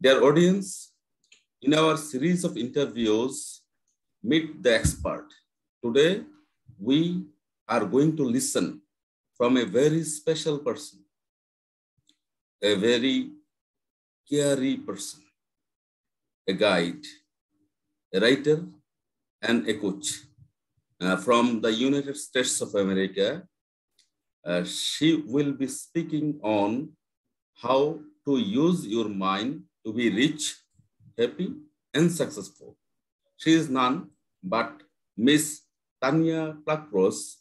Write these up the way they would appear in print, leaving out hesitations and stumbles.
Dear audience, in our series of interviews, Meet the Expert, today we are going to listen from a very special person, a very carey person, a guide, a writer, and a coach from the United States of America. She will be speaking on how to use your mind to be rich, happy, and successful. She is none but Miss Tanya Pluckrose.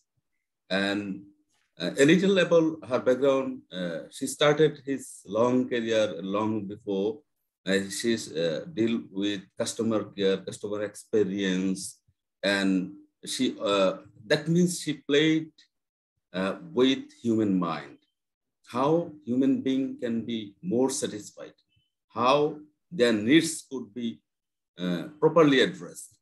And a little about her background, she started his long career long before. She's deal with customer care, customer experience, and she that means she played with human mind, how human being can be more satisfied, how their needs could be properly addressed.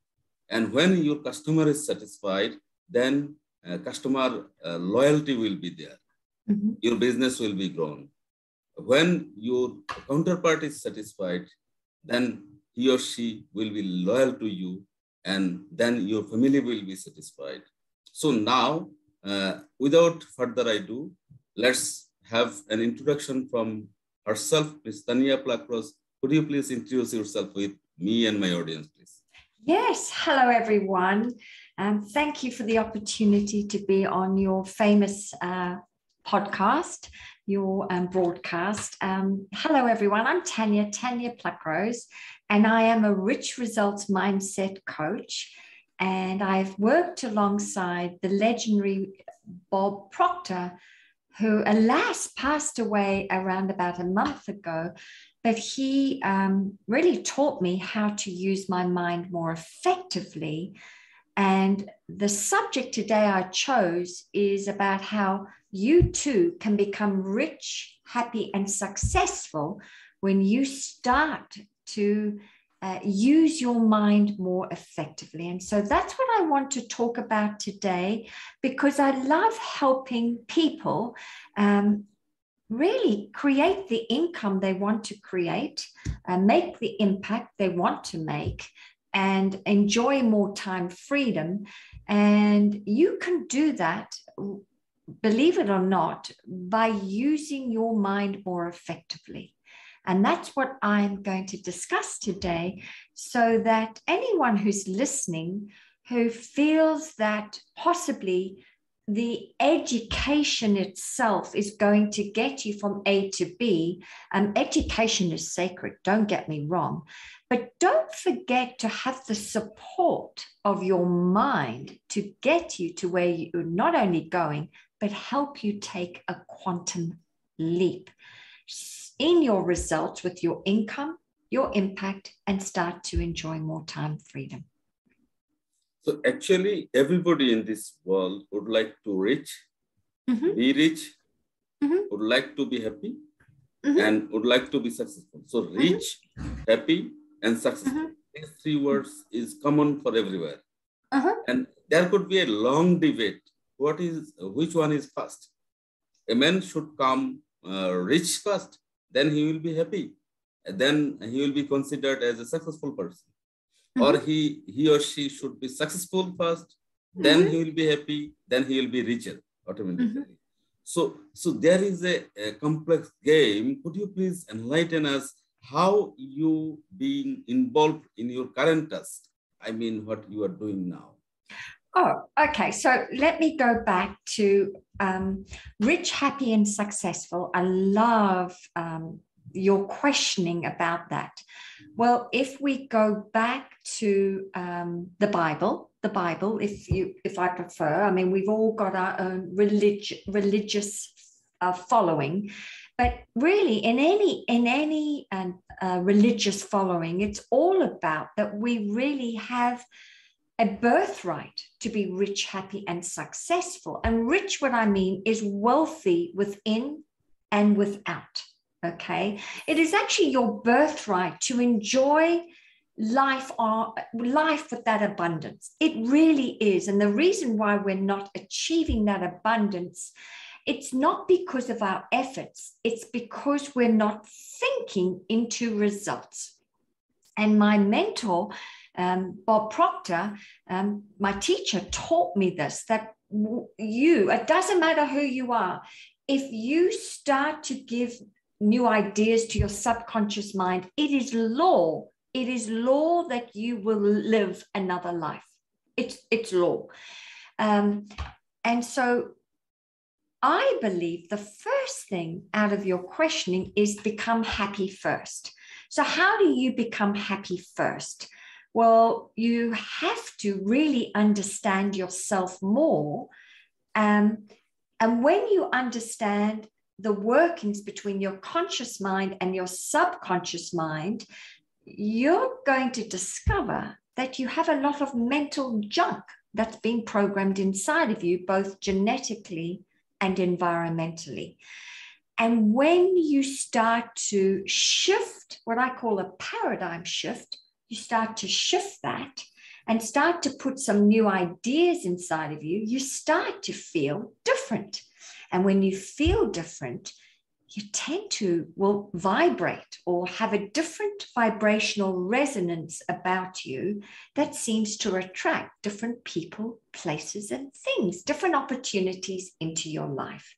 And when your customer is satisfied, then customer loyalty will be there. Mm-hmm. Your business will be grown. When your counterpart is satisfied, then he or she will be loyal to you, and then your family will be satisfied. So now, without further ado, let's have an introduction from herself, Ms. Tanya Pluckrose. Could you please introduce yourself with me and my audience, please? Yes, hello everyone. Thank you for the opportunity to be on your famous podcast, your broadcast. Hello everyone, I'm Tanya Pluckrose, and I am a rich results mindset coach. And I've worked alongside the legendary Bob Proctor, who alas passed away around about a month ago. But he really taught me how to use my mind more effectively. And the subject today I chose is about how you too can become rich, happy, and successful when you start to use your mind more effectively. And so that's what I want to talk about today, because I love helping people really create the income they want to create, make the impact they want to make, and enjoy more time freedom. And you can do that, believe it or not, by using your mind more effectively. And that's what I'm going to discuss today, so that anyone who's listening who feels that possibly the education itself is going to get you from A to B. Education is sacred, don't get me wrong, but don't forget to have the support of your mind to get you to where you're not only going, but help you take a quantum leap in your results with your income, your impact, and start to enjoy more time freedom. So actually, everybody in this world would like to be rich, would like to be happy, and would like to be successful. So rich, happy, and successful. These three words is common for everywhere. And there could be a long debate. Which one is first? A man should come rich first, then he will be happy. Then he will be considered as a successful person. Or he or she should be successful first, then he will be happy, then he will be richer automatically. So there is a complex game. Could you please enlighten us how you being involved in your current task? I mean, what you are doing now. Oh, okay. So let me go back to rich, happy, and successful. I love your questioning about that. Well, if we go back to the Bible, if I prefer, I mean, we've all got our own religious following, but really in any religious following, it's all about that we really have a birthright to be rich, happy, and successful. And rich, what I mean, is wealthy within and without. Okay, it is actually your birthright to enjoy life with that abundance. It really is. And the reason why we're not achieving that abundance it's not because of our efforts. It's because we're not thinking into results. And my mentor, Bob Proctor, my teacher, taught me this, that it doesn't matter who you are, if you start to give new ideas to your subconscious mind, it is law. It is law that you will live another life. It's law. And so I believe the first thing out of your questioning is become happy first. So how do you become happy first? Well, you have to really understand yourself more. And when you understand the workings between your conscious mind and your subconscious mind, you're going to discover that you have a lot of mental junk that's been programmed inside of you, both genetically and environmentally. And when you start to shift, what I call a paradigm shift, you start to shift that and start to put some new ideas inside of you, you start to feel different. And when you feel different, you tend to, vibrate or have a different vibrational resonance about you that seems to attract different people, places, and things, different opportunities into your life.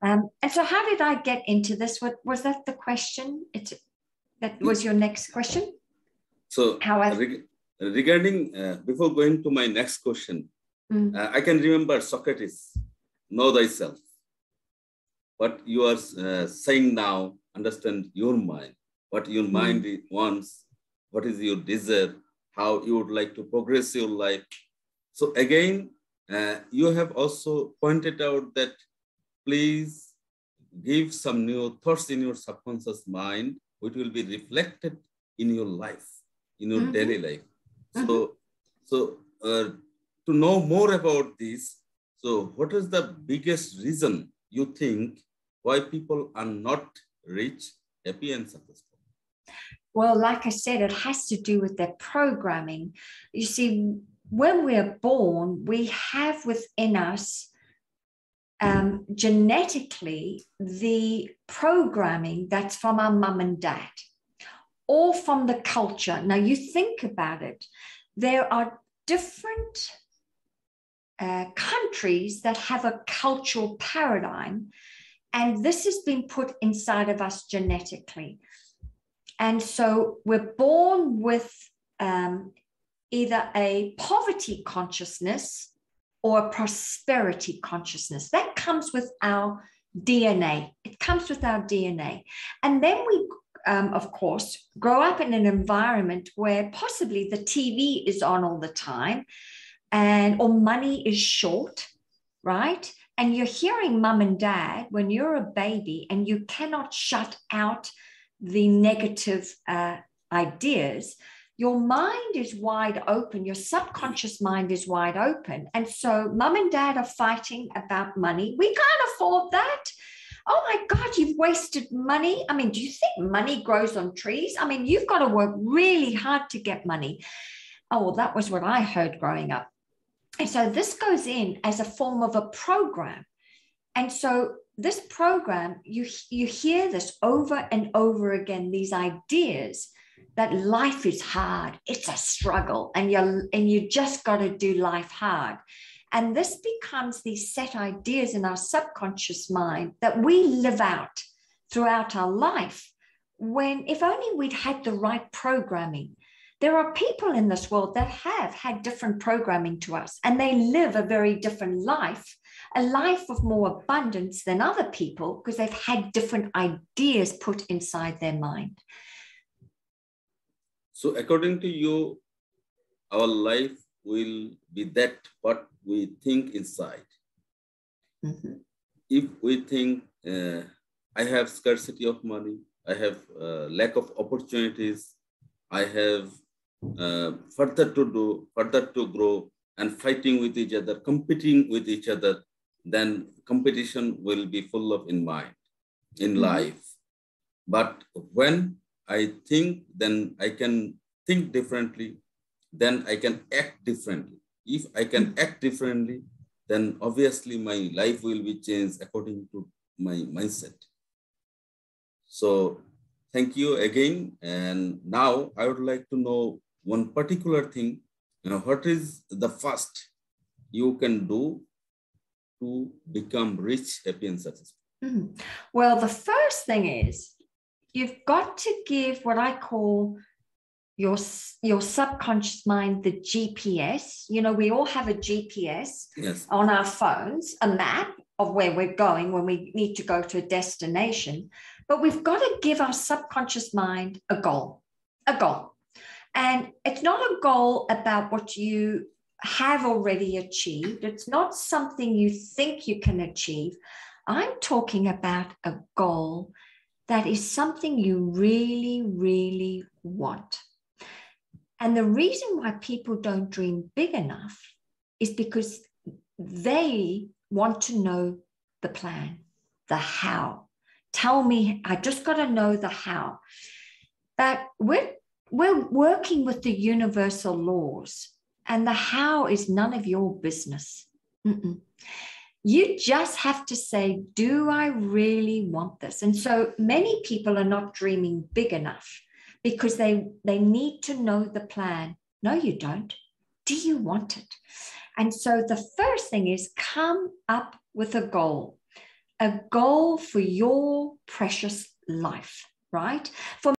And so how did I get into this? What was that the question? That was your next question? So regarding, before going to my next question, I can remember Socrates, know thyself. What you are saying now, understand your mind, what your mind wants, what is your desire, how you would like to progress your life. So again, you have also pointed out that please give some new thoughts in your subconscious mind, which will be reflected in your life, in your daily life. So to know more about this, so what is the biggest reason you think why people are not rich, happy, and successful? Well, like I said, it has to do with their programming. You see, when we're born, we have within us genetically the programming that's from our mum and dad or from the culture. Now, you think about it, there are different countries that have a cultural paradigm, and this has been put inside of us genetically. And so we're born with either a poverty consciousness or a prosperity consciousness. That comes with our DNA. It comes with our DNA. And then we, of course, grow up in an environment where possibly the TV is on all the time or money is short, right? And you're hearing mum and dad when you're a baby and you cannot shut out the negative ideas. Your mind is wide open. Your subconscious mind is wide open. And so mum and dad are fighting about money. We can't afford that. Oh my God, you've wasted money. I mean, do you think money grows on trees? I mean, you've got to work really hard to get money. Oh, well, that was what I heard growing up. And so this goes in as a form of a program. And so this program, you hear this over and over again, these ideas that life is hard, it's a struggle, and you just got to do life hard. And this becomes these set ideas in our subconscious mind that we live out throughout our life, when if only we'd had the right programming. There are people in this world that have had different programming to us, and they live a very different life, a life of more abundance than other people, because they've had different ideas put inside their mind. So according to you, our life will be that what we think inside. If we think, I have scarcity of money, I have lack of opportunities, I have further to do, further to grow, and fighting with each other, competing with each other, then competition will be full of in mind, in life. But when I think, then I can think differently, then I can act differently. If I can act differently, then obviously my life will be changed according to my mindset. So thank you again. And now I would like to know one particular thing. What is the first you can do to become rich, happy, and successful? Well, the first thing is you've got to give what I call your subconscious mind the GPS. We all have a GPS on our phones, a map of where we're going when we need to go to a destination. But we've got to give our subconscious mind a goal. And it's not a goal about what you have already achieved. It's not something you think you can achieve. I'm talking about a goal that is something you really, really want. And the reason why people don't dream big enough is because they want to know the plan, the how. Tell me, I just got to know the how. But we're working with the universal laws, and the how is none of your business. You just have to say, do I really want this? And so many people are not dreaming big enough because they need to know the plan. No, you don't. Do you want it? And so the first thing is come up with a goal for your precious life, right? For